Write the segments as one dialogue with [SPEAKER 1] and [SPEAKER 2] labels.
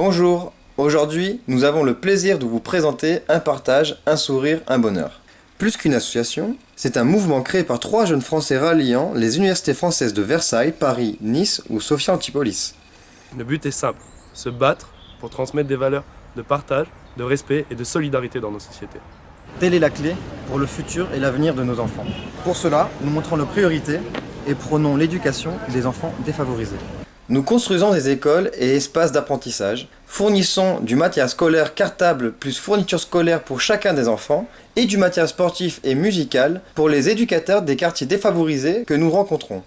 [SPEAKER 1] Bonjour, aujourd'hui nous avons le plaisir de vous présenter Un partage, un sourire, un bonheur. Plus qu'une association, c'est un mouvement créé par 3 jeunes Français ralliant les universités françaises de Versailles, Paris, Nice ou Sophia Antipolis.
[SPEAKER 2] Le but est simple, se battre pour transmettre des valeurs de partage, de respect et de solidarité dans nos sociétés.
[SPEAKER 1] Telle est la clé pour le futur et l'avenir de nos enfants. Pour cela, nous montrons nos priorités et prônons l'éducation des enfants défavorisés. Nous construisons des écoles et espaces d'apprentissage, fournissons du matériel scolaire cartable plus fourniture scolaire pour chacun des enfants et du matériel sportif et musical pour les éducateurs des quartiers défavorisés que nous rencontrons.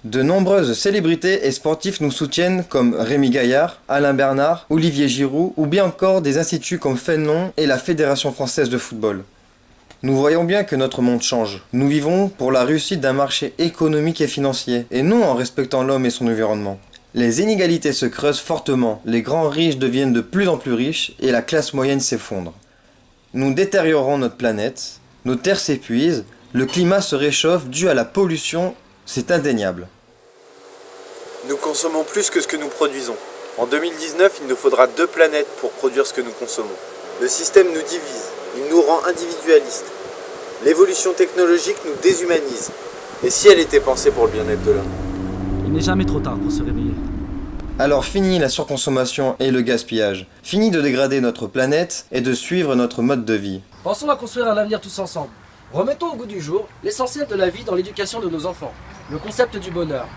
[SPEAKER 1] De nombreuses célébrités et sportifs nous soutiennent comme Rémi Gaillard, Alain Bernard, Olivier Giroud ou bien encore des instituts comme Fénelon et la Fédération française de football. Nous voyons bien que notre monde change. Nous vivons pour la réussite d'un marché économique et financier et non en respectant l'homme et son environnement. Les inégalités se creusent fortement, les grands riches deviennent de plus en plus riches et la classe moyenne s'effondre. Nous détériorons notre planète, nos terres s'épuisent, le climat se réchauffe dû à la pollution, c'est indéniable.
[SPEAKER 3] Nous consommons plus que ce que nous produisons. En 2019, il nous faudra 2 planètes pour produire ce que nous consommons. Le système nous divise, il nous rend individualistes. L'évolution technologique nous déshumanise. Et si elle était pensée pour le bien-être de l'homme ?
[SPEAKER 4] Il n'est jamais trop tard pour se réveiller.
[SPEAKER 1] Alors fini la surconsommation et le gaspillage. Fini de dégrader notre planète et de suivre notre mode de vie.
[SPEAKER 5] Pensons à construire un avenir tous ensemble. Remettons au goût du jour l'essentiel de la vie dans l'éducation de nos enfants. Le concept du bonheur.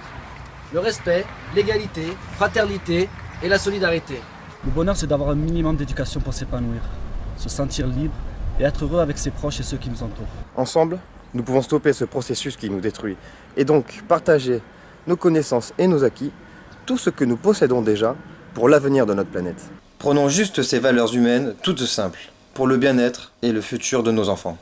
[SPEAKER 5] Le respect, l'égalité, fraternité et la solidarité.
[SPEAKER 4] Le bonheur, c'est d'avoir un minimum d'éducation pour s'épanouir, se sentir libre et être heureux avec ses proches et ceux qui nous entourent.
[SPEAKER 1] Ensemble, nous pouvons stopper ce processus qui nous détruit et donc partager nos connaissances et nos acquis, tout ce que nous possédons déjà pour l'avenir de notre planète. Prenons juste ces valeurs humaines toutes simples, pour le bien-être et le futur de nos enfants.